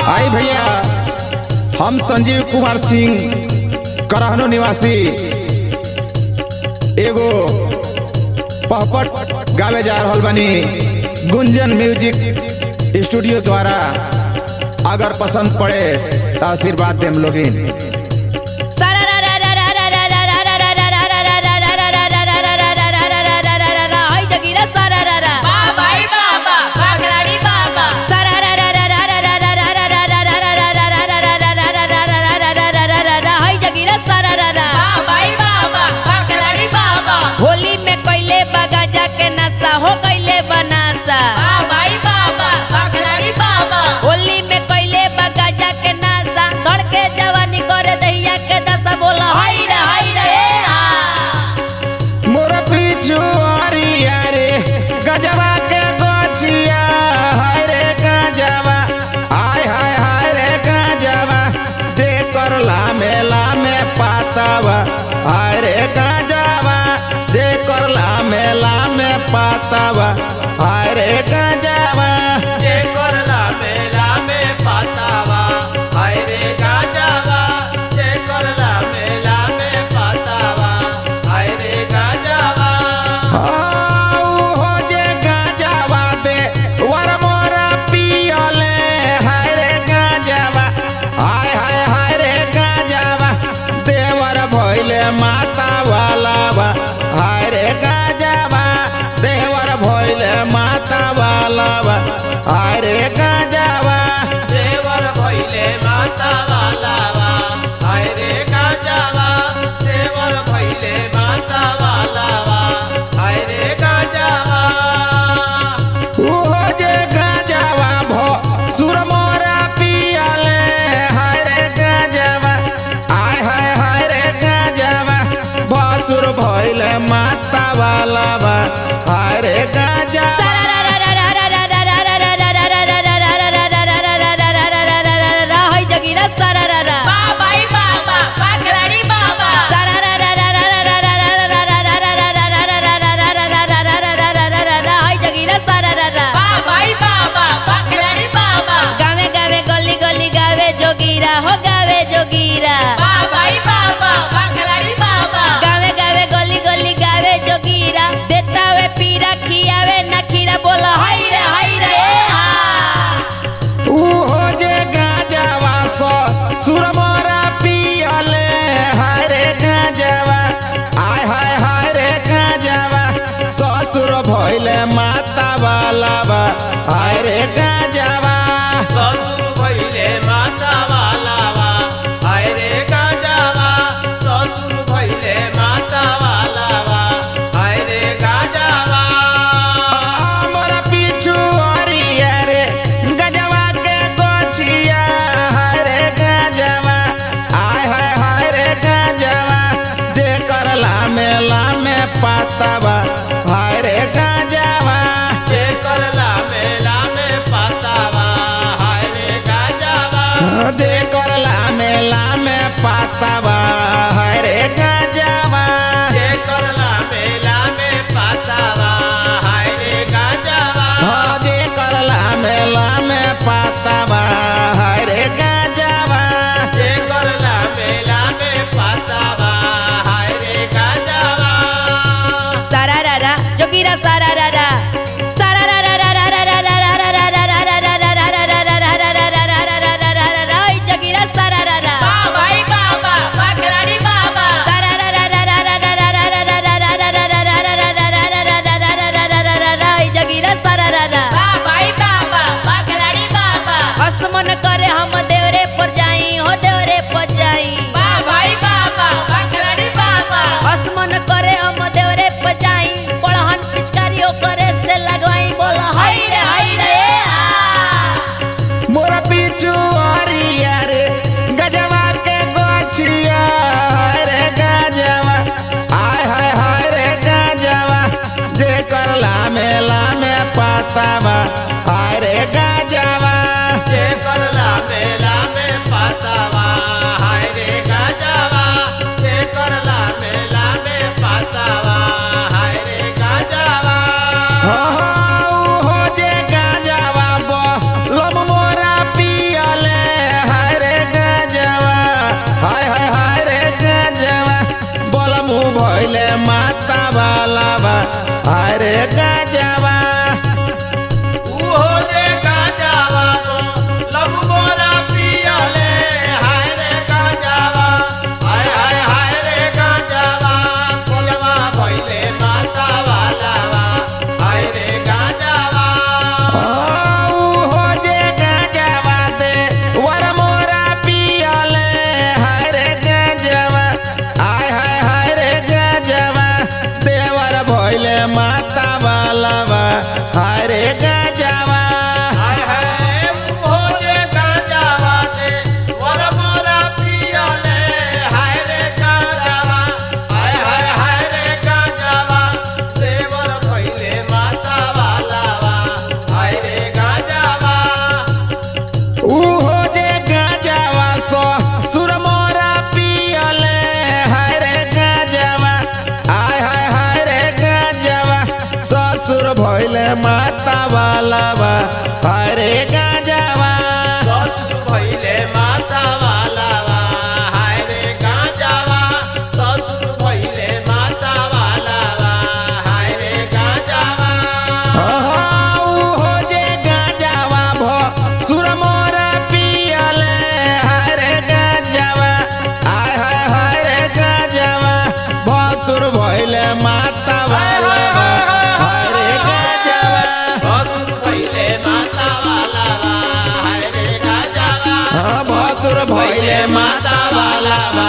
आई भैया हम संजीव कुमार सिंह करहनो निवासी एगो पहपट गावे जा रहल बानी गुंजन म्यूजिक स्टूडियो द्वारा। अगर पसंद पड़े तो आशीर्वाद देम लोगिन। होली में कोइले बगा जाके नशा हो गइले बनासा। भाई बाबा पगलारी बाबा होली में कोइले बगा जाके नशा सड़के जवानी करे दहिया के दशा। बोला हाय रे मोर पीछू अरिया रे गजवा के गोचिया हाय रे गजवा हाय रे गजवा दे कर लामे पातावा हाय रे गजवा दे कर लामे पातावा हाय रे गजवा दे कर लामे पातावा हाय रे गजवा दे कर लामे पातावा हाय रे गजवा। हो जे गजवा दे वर मोरा पियले हाय रे गजवा हाय रे गजवा देवर भइले माता वाला हाय रे गजवा देवर भइले माता वाला हाय रे गजवा देवर भइले माता वाला हाय रे गजवा देवर भइले माता वाला हाय रे गजवा। हो जे गजवा भो सुर मोरा पियले हाय रे गजवा हाय रे गजवा भसुर भइले माता वाला हाय रे गजवा। जोगीरा हो गावे जोगीरा भाई बाबा पगलारी बाबा गावे गावे गली गली गावे जोगीरा देता वे पीरा खियावे न खीरा। बोला हाय रे हो जे गजवा सुर मोरा पियले हाय रे गजवा हाय रे गजवा ससुर भइले माता वाला हाय रे गजवा ससुर भइले माता वाला हाय रे गजवा ससुर भइले माता वाला हाय रे गजवा। मोर पीछू अरिया रे गजवा के गोचिया हाय रे गजवा हाय रे गजवा जे कर लामे पातावा हाय रे गजवा जे कर लामे पातावा हाय रे गजवा दे कर लामे पातावा हाय रे गजवा जे कर लामे पातावा हाय रे गजवा दे कर लामे पातावा हाय रे गजवा जे कर लामे पातावा हाय रे गजवा। सारा रारा जोगीरा सारा रारा सारा रारा जोगीरा सारा रारा भाई बाबा पगलारी बाबा सारा जोगीरा सारा रारा भाई बाबा पगलारी बाबा असमन करे हम देवरे पर जाई हो देवरे पर जाई। भाई बाबा पगलारी बाबा असमन करे हम देवरे पर जाई पढ़हन पिचकारियों करे से लगवाई। बोला हाय रे मोर पीछू अरिया रे गजवा के गोचिया हाय रे गजवा हाय रे गजवा जे कर लामे पातावा हाय रे गजवा जे कर लामे पातावा हाय रे गजवा जे कर लामे पातावा हाय रे गजवा। हो जे गजवा बो लम मोरा पियले रे गजवा उहो जे गाजावा तो लब मोरा पियले हाय रे गाजावा हाय रे गाजावा पियवा भइले माता वालावा हाय रे गाजावा हो जे गजवा दे वर मोरा पियले हाय रे गजवा हाय रे गजवा देवर भइले माता वालावा हाय रे गजवा हाय उहो जे गाजावा दे वर मोरा पियले हाय रे गाजावा हाय रे गाजावा देवर भइले माता वालावा हाय रे गाजावा उहो जे गजवा सो सुर मोरा पियले हाय रे गजवा हाय रे गजवा ससुर भइले माता वालावा हाय रे गजवा ससुर भइले माता वालावा हाय रे गाजावा ससुर भइले माता वालावा हाय रे गाजावा उहो जे गजवा भो सुर मोरा पियले हाय रे गजवा हाय रे गजवा भसुर भइले माता वालावा हाय रे गजवा ससुर भइले माता वालावा हाय रे गाजावा भसुर भइले माता वालावा